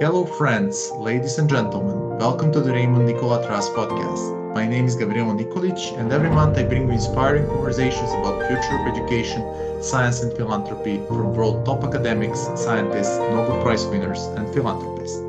Hello, friends, ladies and gentlemen. Welcome to the Raymond Nicolet Trust Podcast. My name is Gavrilo Nikolic, and every month I bring you inspiring conversations about future of education, science, and philanthropy from world top academics, scientists, Nobel Prize winners, and philanthropists.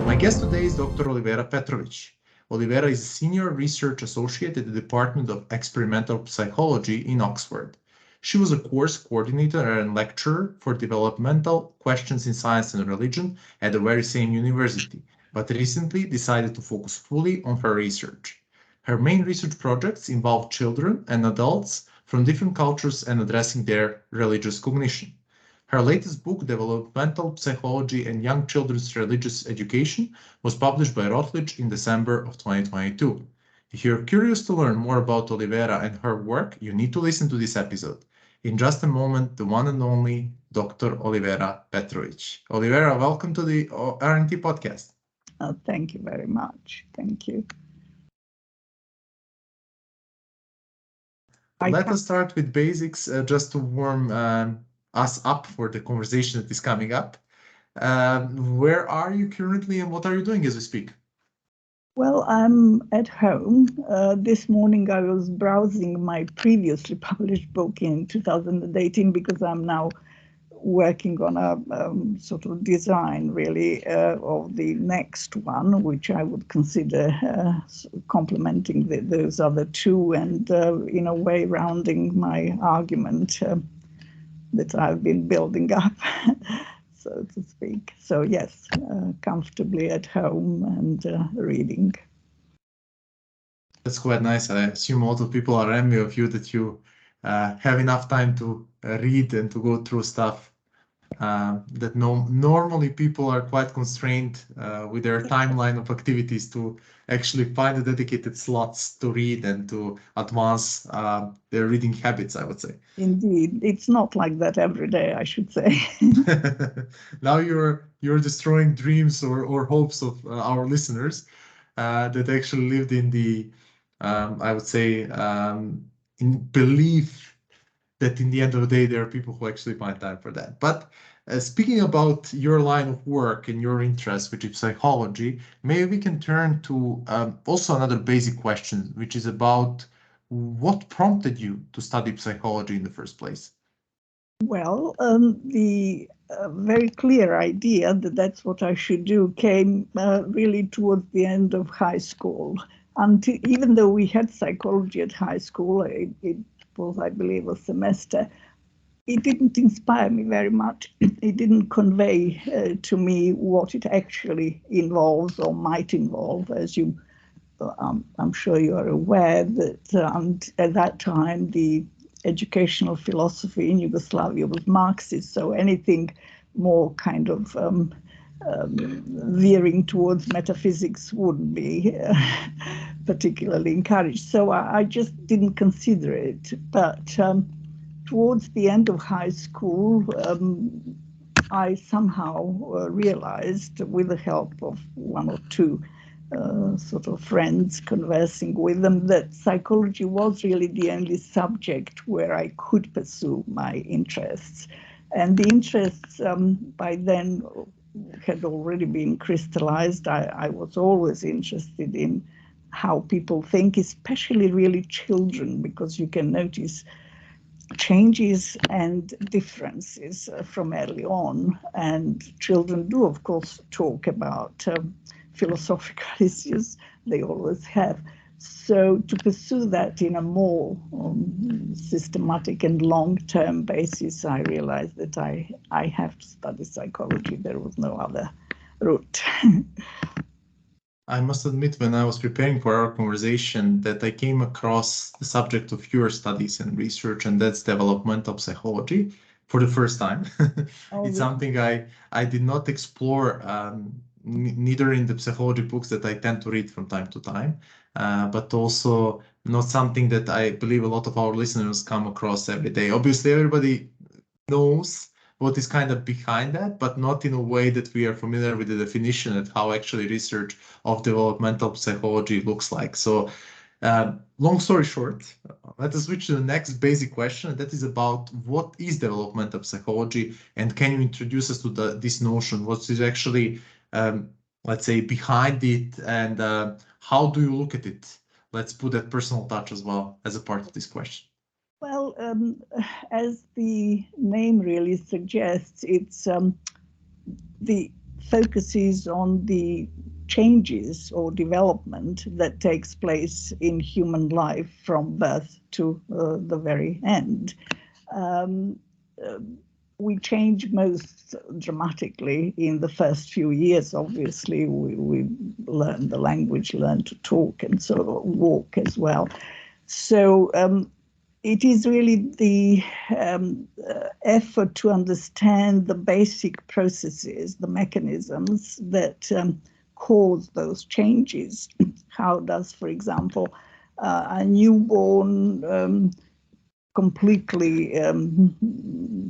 My guest today is Dr. Olivera Petrovich. Olivera is a senior research associate at the Department of Experimental Psychology in Oxford. She was a course coordinator and lecturer for Developmental Questions in Science and Religion at the very same university, but recently decided to focus fully on her research. Her main research projects involve children and adults from different cultures and addressing their religious cognition. Her latest book, Developmental Psychology and Young Children's Religious Education, was published by Routledge in December of 2022. If you're curious to learn more about Olivera and her work, you need to listen to this episode. In just a moment, the one and only Dr. Olivera Petrovich. Olivera, welcome to the RNT podcast. Thank you very much. Thank you. Let us start with basics just to warm us up for the conversation that is coming up. Where are you currently and what are you doing as we speak? Well, I'm at home. This morning I was browsing my previously published book in 2018 because I'm now working on a sort of design really of the next one, which I would consider complementing those other two and in a way rounding my argument that I've been building up. So to speak. So yes, comfortably at home and reading. That's quite nice. I assume a lot of people are envy of you that you have enough time to read and to go through stuff that normally people are quite constrained with their timeline of activities to actually find the dedicated slots to read and to advance their reading habits, I would say. Indeed, it's not like that every day, I should say. Now you're destroying dreams or hopes of our listeners that actually lived in the, I would say, in belief that in the end of the day, there are people who actually find time for that. But speaking about your line of work and your interest, which is psychology, maybe we can turn to also another basic question, which is about what prompted you to study psychology in the first place? Well, the very clear idea that that's what I should do came really towards the end of high school. And even though we had psychology at high school, it was, I believe, a semester, it didn't inspire me very much. It didn't convey to me what it actually involves or might involve, as you, I'm sure you are aware that at that time the educational philosophy in Yugoslavia was Marxist, so anything more kind of veering towards metaphysics wouldn't be particularly encouraged. So I just didn't consider it. But towards the end of high school, I somehow realized, with the help of one or two sort of friends conversing with them, that psychology was really the only subject where I could pursue my interests. And the interests by then had already been crystallized. I was always interested in how people think, especially really children, because you can notice changes and differences from early on. And children do, of course, talk about philosophical issues. They always have. So to pursue that in a more systematic and long-term basis, I realized that I have to study psychology. There was no other route. I must admit, when I was preparing for our conversation, that I came across the subject of your studies and research, and that's developmental psychology for the first time. It's something I did not explore neither in the psychology books that I tend to read from time to time, but also not something that I believe a lot of our listeners come across every day. Obviously, everybody knows what is kind of behind that, but not in a way that we are familiar with the definition and how actually research of developmental psychology looks like. So long story short, let us switch to the next basic question, and that is about what is developmental psychology, and can you introduce us to this notion? What is actually let's say, behind it, and how do you look at it? Let's put that personal touch as well as a part of this question. Well, as the name really suggests, it's the focus is on the changes or development that takes place in human life from birth to the very end. We change most dramatically in the first few years. Obviously, we learn the language, learn to talk, and so walk as well. So it is really the effort to understand the basic processes, the mechanisms that cause those changes. How does, for example, a newborn completely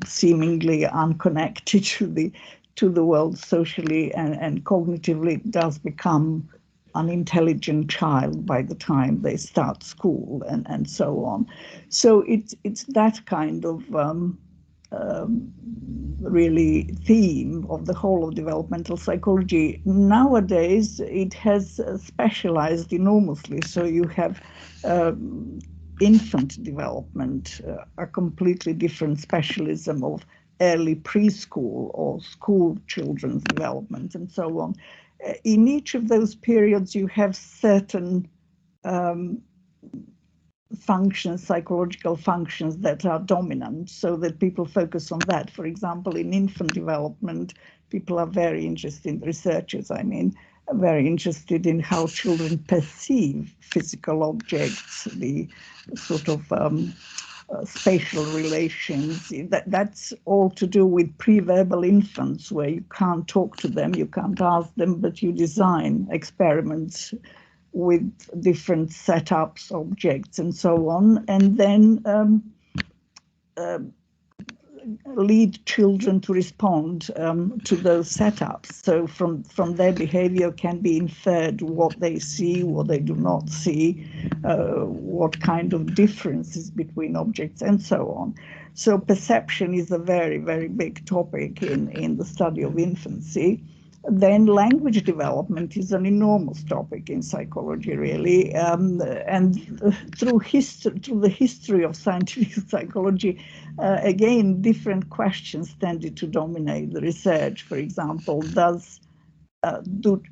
seemingly unconnected to the world socially and cognitively does become an intelligent child by the time they start school and so on. So it's that kind of really theme of the whole of developmental psychology. Nowadays, it has specialized enormously. So you have infant development, a completely different specialism of early preschool or school children's development and so on. In each of those periods, you have certain functions, psychological functions that are dominant, so that people focus on that. For example, in infant development, people are very interested, researchers, I mean, are very interested in how children perceive physical objects, the sort of spatial relations. That's all to do with pre-verbal infants, where you can't talk to them, you can't ask them, but you design experiments with different setups, objects, and so on, and then lead children to respond to those setups. So from their behavior can be inferred what they see, what they do not see, what kind of differences between objects, and so on. So perception is a very, very big topic in the study of infancy. Then language development is an enormous topic in psychology, really, and through the history of scientific psychology, again, different questions tended to dominate the research. For example,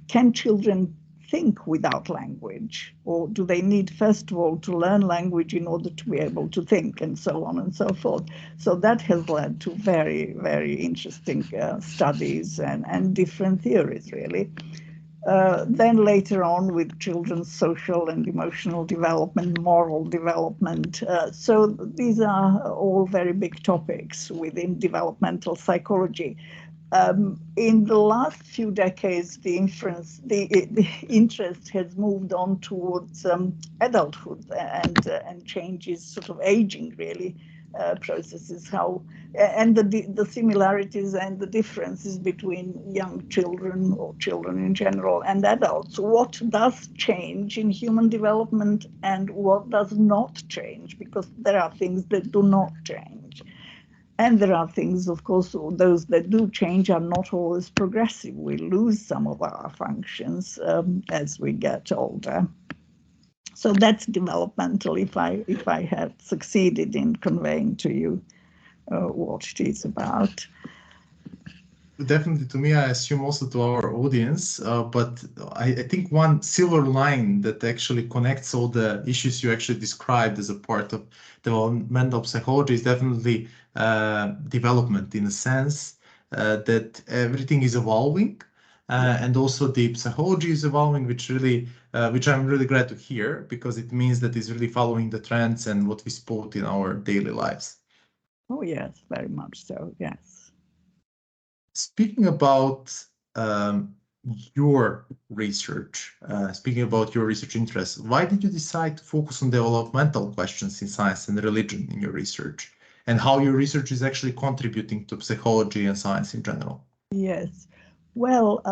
can children think without language, or do they need, first of all, to learn language in order to be able to think, and so on and so forth? So that has led to very, very interesting studies and different theories, really. Then later on, with children's social and emotional development, moral development. So these are all very big topics within developmental psychology. In the last few decades, the interest has moved on towards adulthood and changes, sort of aging, really, processes, and the similarities and the differences between young children or children in general and adults. What does change in human development and what does not change? Because there are things that do not change. And there are things, of course, those that do change are not always progressive. We lose some of our functions as we get older. So that's developmental, if I have succeeded in conveying to you what it is about. Definitely, to me, I assume also to our audience, but I think one silver line that actually connects all the issues you actually described as a part of developmental psychology is definitely development, in the sense that everything is evolving, and also the psychology is evolving, which I'm really glad to hear, because it means that it's really following the trends and what we spot in our daily lives. Oh yes, very much so, yes. Speaking about your research, interests, why did you decide to focus on developmental questions in science and religion in your research, and how your research is actually contributing to psychology and science in general? Yes, well,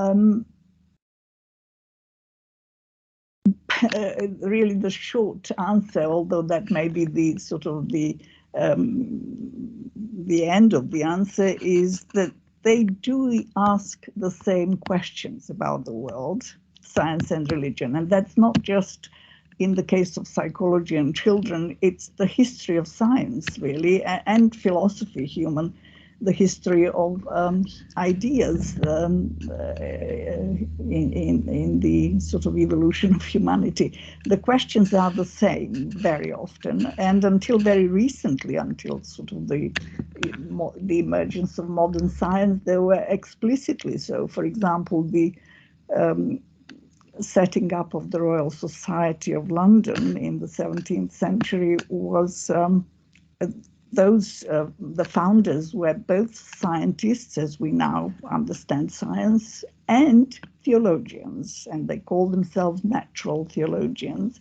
really the short answer, although that may be the sort of the end of the answer, is that they do ask the same questions about the world, science and religion. And that's not just in the case of psychology and children, it's the history of science, really, and philosophy, the history of ideas in the sort of evolution of humanity. The questions are the same very often, and until very recently, until sort of the emergence of modern science, they were explicitly so. For example, the setting up of the Royal Society of London in the 17th century was the founders were both scientists, as we now understand science, and theologians, and they called themselves natural theologians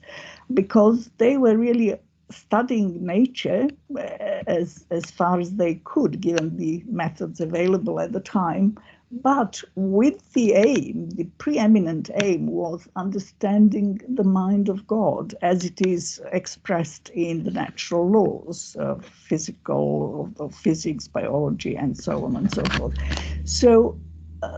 because they were really studying nature as far as they could, given the methods available at the time. But with the aim, the preeminent aim was understanding the mind of God as it is expressed in the natural laws of physics, biology, and so on and so forth. So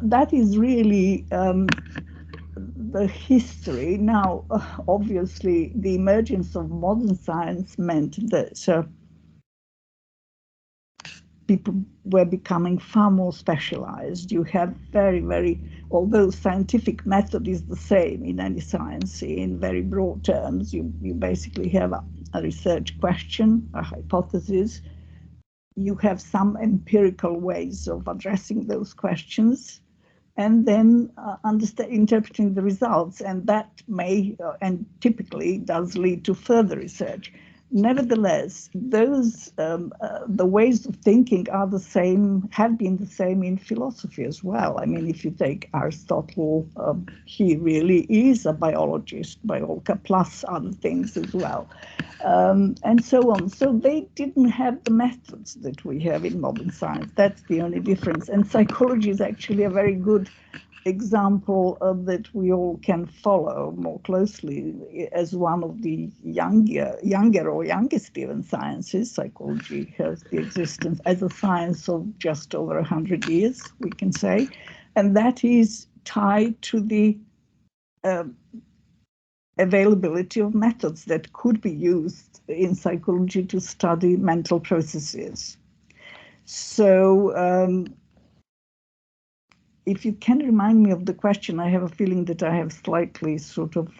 that is really the history. Now, obviously, the emergence of modern science meant that people were becoming far more specialized. You have although scientific method is the same in any science, in very broad terms, you basically have a research question, a hypothesis. You have some empirical ways of addressing those questions, and then interpreting the results, and that may and typically does lead to further research. Nevertheless, those the ways of thinking are the same, have been the same in philosophy as well. I mean, if you take Aristotle, he really is a biologist, plus other things as well, and so on. So they didn't have the methods that we have in modern science. That's the only difference. And psychology is actually a very good example that we all can follow more closely as one of the younger or youngest even sciences. Psychology has the existence as a science of just over 100 years, we can say, and that is tied to the availability of methods that could be used in psychology to study mental processes. So if you can remind me of the question, I have a feeling that I have slightly sort of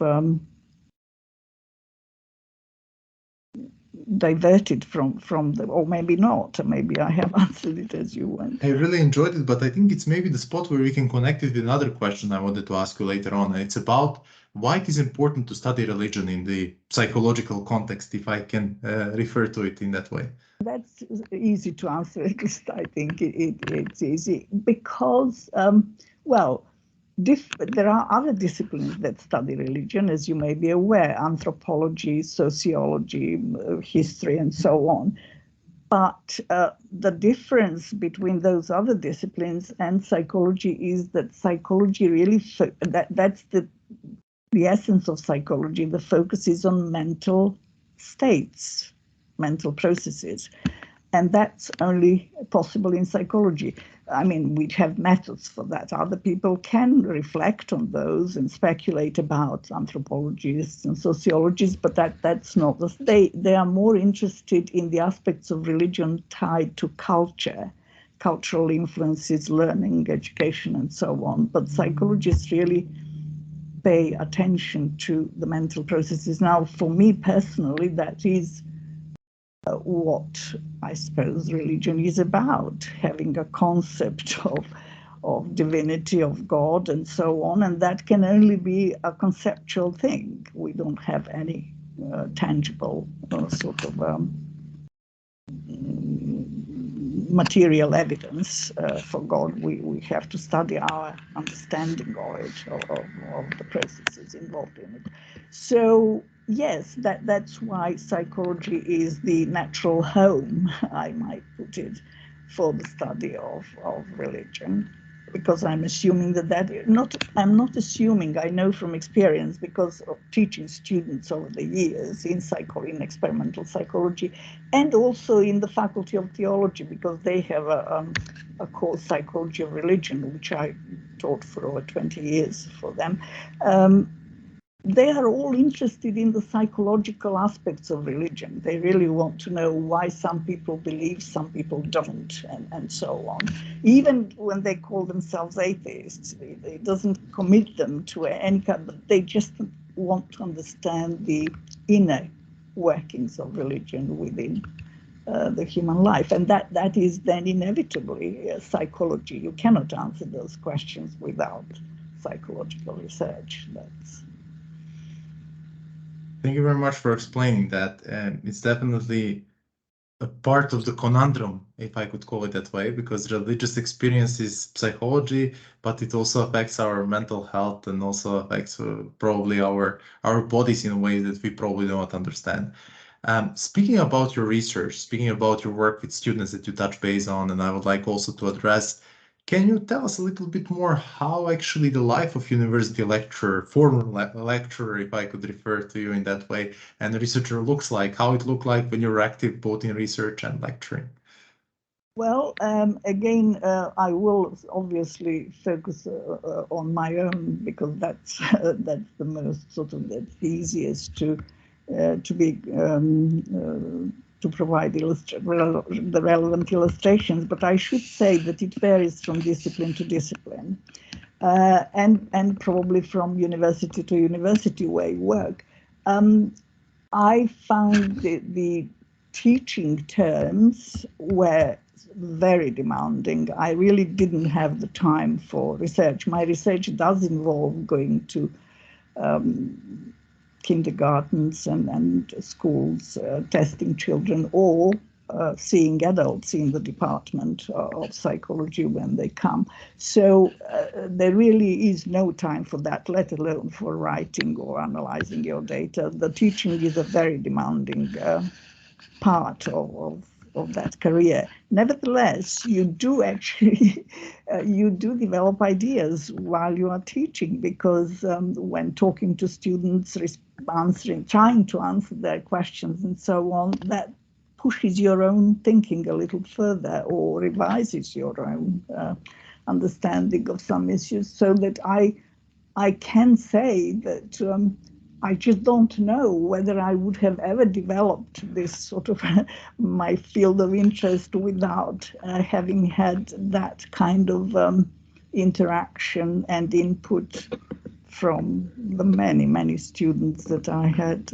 diverted from the, or maybe not, maybe I have answered it as you went. I really enjoyed it, but I think it's maybe the spot where we can connect it with another question I wanted to ask you later on. It's about why it is important to study religion in the psychological context, if I can refer to it in that way. That's easy to answer, at least I think it's easy, because, there are other disciplines that study religion, as you may be aware, anthropology, sociology, history, and so on. But the difference between those other disciplines and psychology is that psychology really, that's the essence of psychology. The focus is on mental states, mental processes, and that's only possible in psychology. I mean, we have methods for that. Other people can reflect on those and speculate about anthropologists and sociologists, but that's not they are more interested in the aspects of religion tied to culture, cultural influences, learning, education, and so on. But psychologists really pay attention to the mental processes. Now, for me personally, that is what I suppose religion is about, having a concept of divinity, of God, and so on, and that can only be a conceptual thing. We don't have any tangible sort of material evidence for God. We have to study our understanding of it, of the processes involved in it. So yes, that's why psychology is the natural home, I might put it, for the study of religion. Because I'm assuming I'm not assuming, I know from experience, because of teaching students over the years in experimental psychology, and also in the Faculty of Theology, because they have a course, Psychology of Religion, which I taught for over 20 years for them. They are all interested in the psychological aspects of religion. They really want to know why some people believe, some people don't, and so on. Even when they call themselves atheists, it doesn't commit them to any kind, but they just want to understand the inner workings of religion within the human life. And that is then inevitably psychology. You cannot answer those questions without psychological research. Thank you very much for explaining that. It's definitely a part of the conundrum, if I could call it that way, because religious experience is psychology, but it also affects our mental health and also affects probably our bodies in a way that we probably do not understand. Speaking about your research, speaking about your work with students that you touch base on, and I would like also to address, can you tell us a little bit more how actually the life of university lecturer, former lecturer, if I could refer to you in that way, and researcher looks like, how it looked like when you're active both in research and lecturing? Well, again, I will obviously focus on my own, because that's the most that's the easiest to provide the relevant illustrations. But I should say that it varies from discipline to discipline, and probably from university to university where you work. I found the teaching terms were very demanding. I really didn't have the time for research. My research does involve going to kindergartens and schools, testing children, or seeing adults in the department of psychology when they come. So there really is no time for that, let alone for writing or analyzing your data. The teaching is a very demanding part of that career. Nevertheless, you do actually you do develop ideas while you are teaching, because when talking to students, trying to answer their questions and so on, that pushes your own thinking a little further, or revises your own understanding of some issues, so that I can say that I just don't know whether I would have ever developed this sort of my field of interest without having had that kind of interaction and input from the many students that I had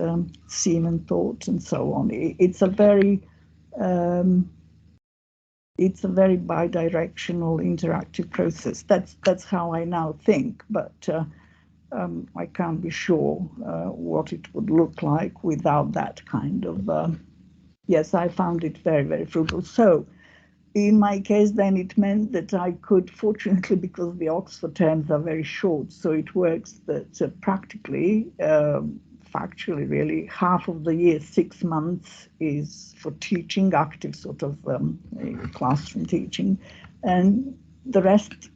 seen and taught and so on. It's a very bidirectional interactive process. That's how I now think, but I can't be sure what it would look like without that kind of. Yes, I found it very fruitful. So in my case, then it meant that I could, fortunately, because the Oxford terms are very short, so it works that practically, factually, really, half of the year, 6 months, is for teaching, active sort of classroom teaching, and the rest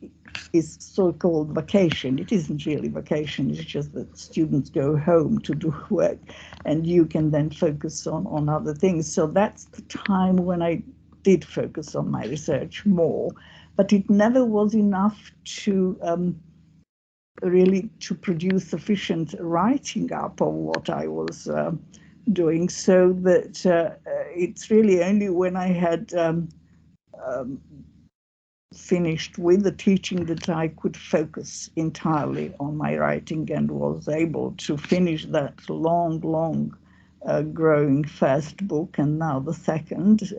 is so-called vacation. It isn't really vacation, it's just that students go home to do work, and you can then focus on other things. So that's the time when I did focus on my research more, but it never was enough to really to produce sufficient writing up of what I was doing, so that it's really only when I had finished with the teaching that I could focus entirely on my writing, and was able to finish that long growing first book, and now the second.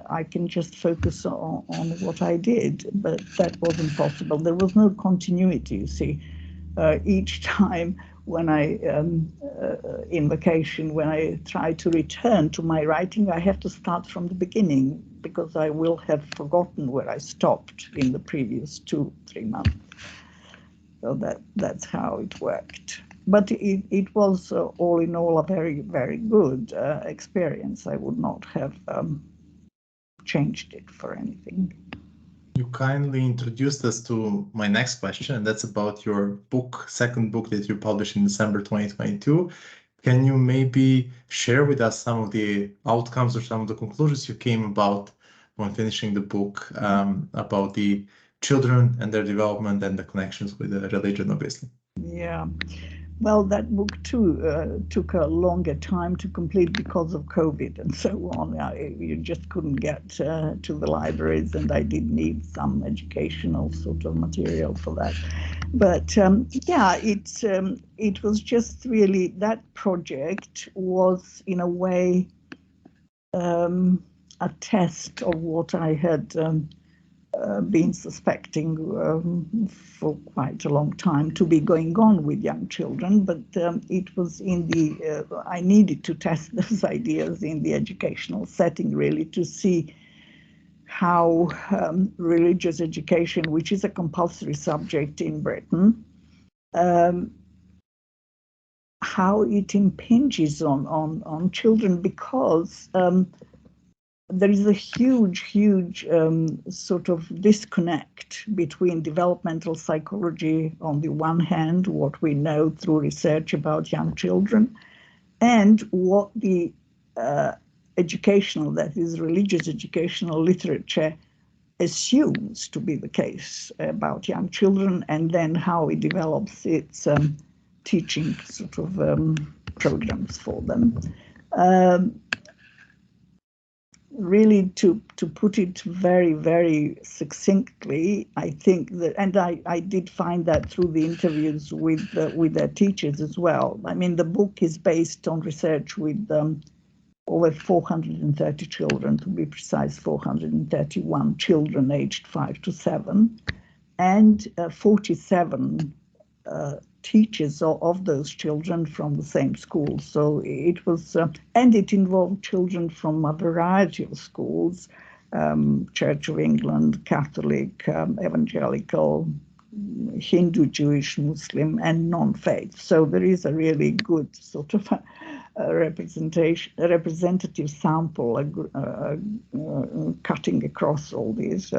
I can just focus on what I did, but that wasn't possible. There was no continuity, you see. Each time when I, in vacation, when I try to return to my writing, I have to start from the beginning, because I will have forgotten where I stopped in the previous 2-3 months. So that's how it worked. But it was all in all a very good experience. I would not have changed it for anything. You kindly introduced us to my next question, and that's about your book, second book that you published in December 2022. Can you maybe share with us some of the outcomes or some of the conclusions you came about when finishing the book about the children and their development and the connections with the religion, obviously. Yeah. Well, that book too took a longer time to complete because of COVID and so on. You just couldn't get to the libraries, and I did need some educational sort of material for that. But yeah, it was just really, that project was in a way a test of what I had been suspecting for quite a long time to be going on with young children, but it was in the, I needed to test those ideas in the educational setting, really, to see how religious education, which is a compulsory subject in Britain, how it impinges on children, because there is a huge sort of disconnect between developmental psychology on the one hand, what we know through research about young children, and what the educational, that is religious educational literature, assumes to be the case about young children, and then how it develops its teaching sort of programs for them. Really, to put it very succinctly, I think that, and I did find that through the interviews with their teachers as well. I mean, the book is based on research with over 430 children, to be precise, 431 children aged 5 to 7, and 47 teachers of those children from the same school. So it was, and it involved children from a variety of schools, Church of England, Catholic, Evangelical, Hindu, Jewish, Muslim, and non-faith. So there is a really good sort of representative sample cutting across all these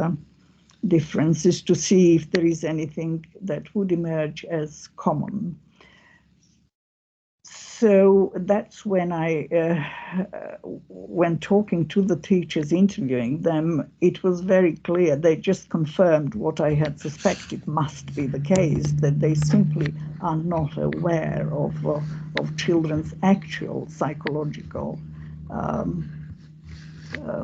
differences to see if there is anything that would emerge as common. So that's when when talking to the teachers, interviewing them, it was very clear. They just confirmed what I had suspected must be the case, that they simply are not aware of children's actual psychological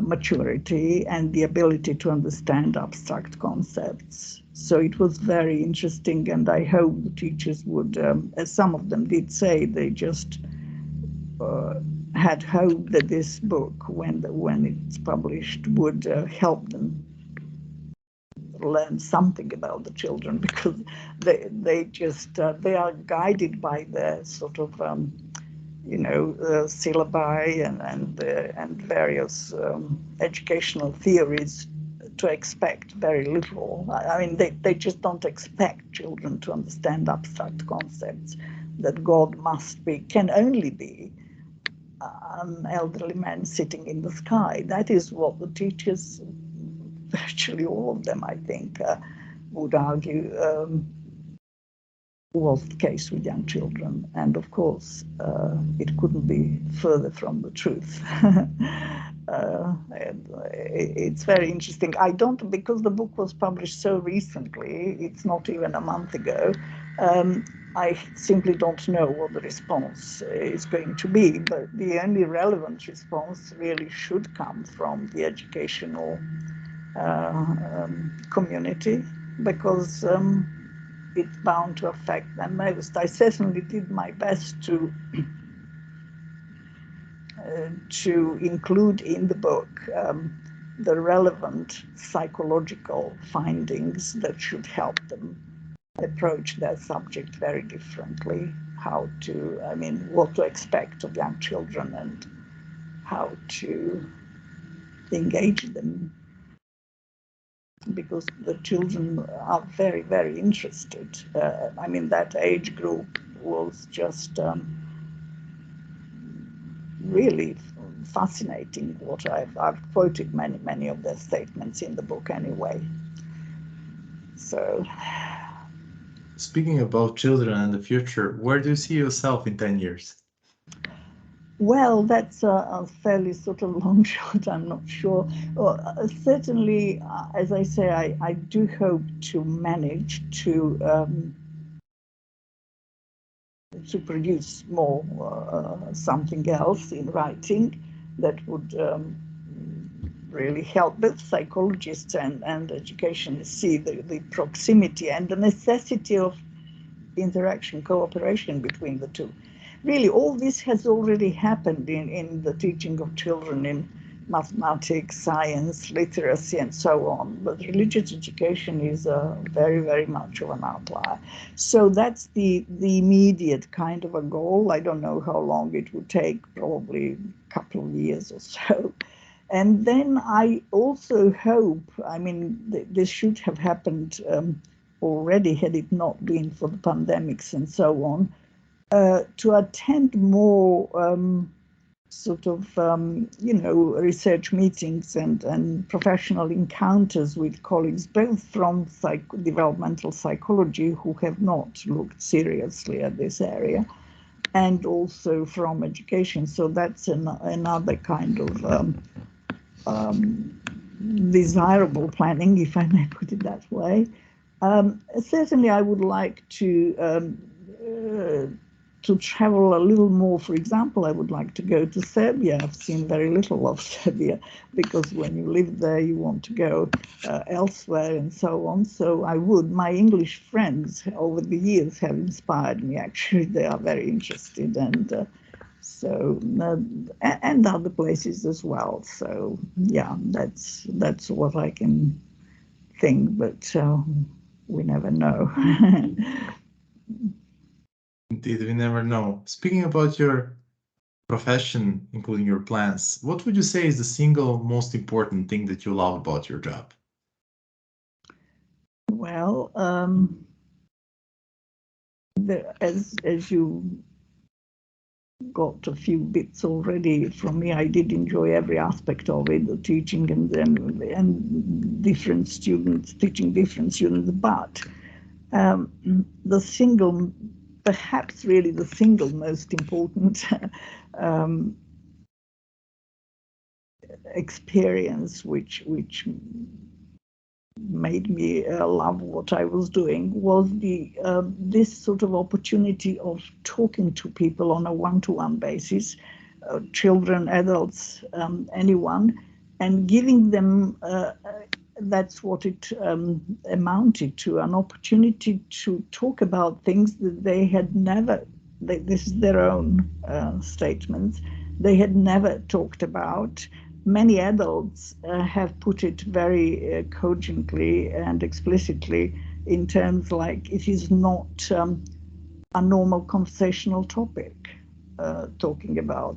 maturity and the ability to understand abstract concepts. So it was very interesting, and I hope the teachers would, as some of them did say, they just had hope that this book, when it's published, would help them learn something about the children, because they just they are guided by their sort of syllabi and various educational theories to expect very little. I mean, they just don't expect children to understand abstract concepts, that God can only be an elderly man sitting in the sky. That is what the teachers, virtually all of them, I think, would argue was the case with young children. And of course, it couldn't be further from the truth. It's very interesting. Because the book was published so recently, it's not even a month ago, I simply don't know what the response is going to be, but the only relevant response really should come from the educational community, because it's bound to affect them most. I certainly did my best to include in the book the relevant psychological findings that should help them approach their subject very differently. What to expect of young children and how to engage them, because the children are very interested. That age group was just really fascinating. What I've quoted many of their statements in the book anyway. So, speaking about children and the future, where do you see yourself in 10 years? Well, that's a fairly sort of long shot. I'm not sure. Well, certainly, as I say, I do hope to manage to produce more something else in writing that would really help both psychologists and educationists see the proximity and the necessity of interaction, cooperation between the two. Really, all this has already happened in the teaching of children in mathematics, science, literacy, and so on. But religious education is very, very much of an outlier. So that's the immediate kind of a goal. I don't know how long it would take, probably a couple of years or so. And then I also hope, I mean, this should have happened already had it not been for the pandemics and so on, to attend more research meetings and professional encounters with colleagues, both from developmental psychology who have not looked seriously at this area, and also from education. So that's another kind of desirable planning, if I may put it that way. Certainly, I would like to travel a little more. For example, I would like to go to Serbia. I've seen very little of Serbia because when you live there, you want to go elsewhere and so on. So I would. My English friends over the years have inspired me. Actually, they are very interested and and other places as well. So yeah, that's what I can think, but we never know. Indeed, we never know. Speaking about your profession, including your plans, what would you say is the single most important thing that you love about your job? Well, as you got a few bits already from me, I did enjoy every aspect of it, the teaching and different students, teaching different students. But the single, perhaps really the single most important experience, which made me love what I was doing, was this sort of opportunity of talking to people on a one-to-one basis, children, adults, anyone, and giving them, that's what it amounted to, an opportunity to talk about things that they had never, this is their own statements, they had never talked about. Many adults have put it very cogently and explicitly in terms like it is not a normal conversational topic, talking about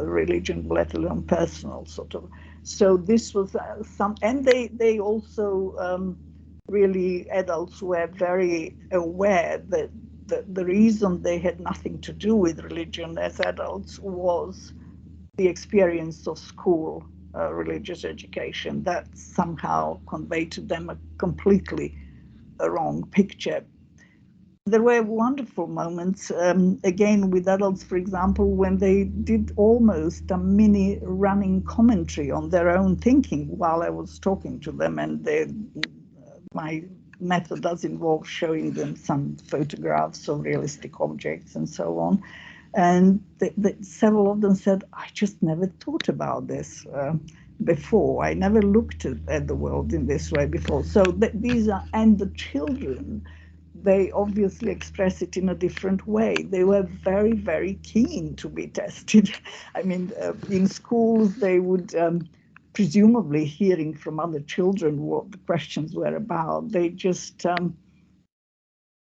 religion, let alone personal sort of. So this was and they also really, adults were very aware that the reason they had nothing to do with religion as adults was the experience of school religious education that somehow conveyed to them a completely wrong picture. There were wonderful moments, again with adults, for example, when they did almost a mini running commentary on their own thinking while I was talking to them, and my method does involve showing them some photographs of realistic objects and so on. And several of them said, I just never thought about this before. I never looked at the world in this way before. So these are, and the children, they obviously express it in a different way. They were very, very keen to be tested. I mean, in schools, they would, presumably hearing from other children what the questions were about, they just,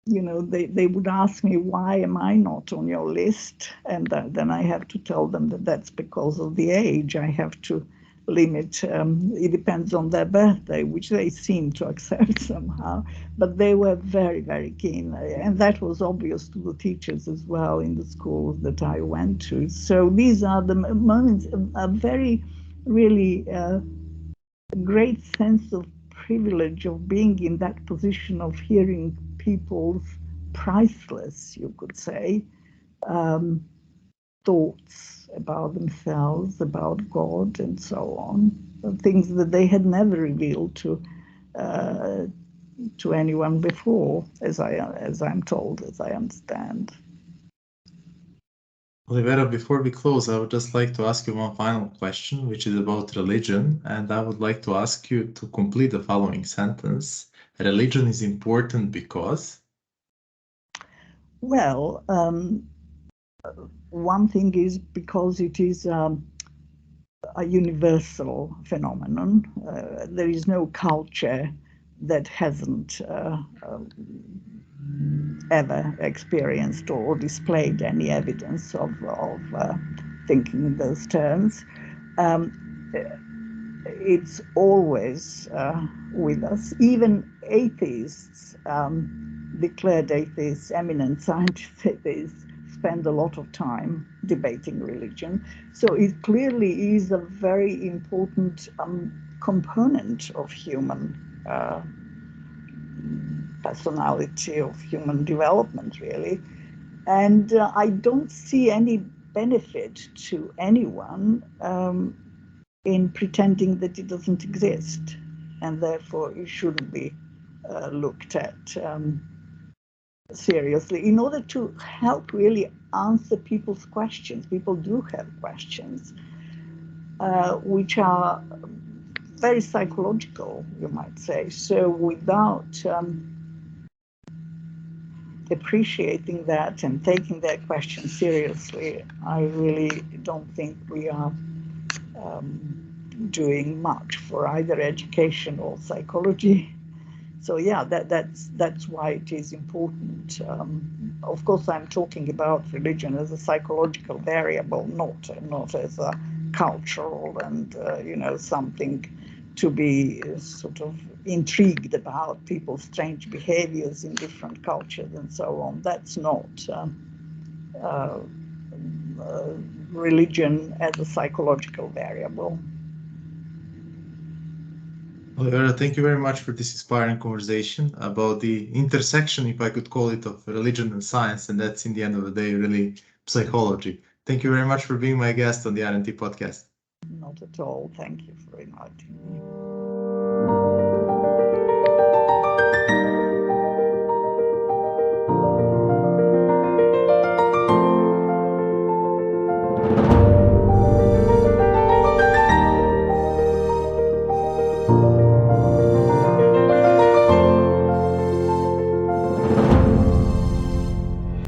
they would ask me, why am I not on your list? And then I have to tell them that that's because of the age. I have to limit, it depends on their birthday, which they seem to accept somehow. But they were very, very keen. And that was obvious to the teachers as well in the schools that I went to. So these are the moments, a very, really great sense of privilege of being in that position of hearing people's priceless, you could say, thoughts about themselves, about God, and so on, things that they had never revealed to anyone before, as I'm told, as I understand. Olivera, before we close, I would just like to ask you one final question, which is about religion. And I would like to ask you to complete the following sentence. Religion is important because? Well, one thing is because it is a universal phenomenon. There is no culture that hasn't ever experienced or displayed any evidence of thinking in those terms. It's always with us. Even atheists, declared atheists, eminent scientists atheists, spend a lot of time debating religion. So it clearly is a very important component of human personality, of human development, really. And I don't see any benefit to anyone in pretending that it doesn't exist, and therefore it shouldn't be looked at seriously. In order to help really answer people's questions, people do have questions, which are very psychological, you might say. So without appreciating that and taking that question seriously, I really don't think we are doing much for either education or psychology. So yeah, that's why it is important. Of course, I'm talking about religion as a psychological variable, not as a cultural and something to be sort of intrigued about, people's strange behaviors in different cultures and so on. That's not religion as a psychological variable. Olivera, thank you very much for this inspiring conversation about the intersection, if I could call it, of religion and science, and that's in the end of the day really psychology. Thank you very much for being my guest on the RNT podcast. Not at all. Thank you for inviting me.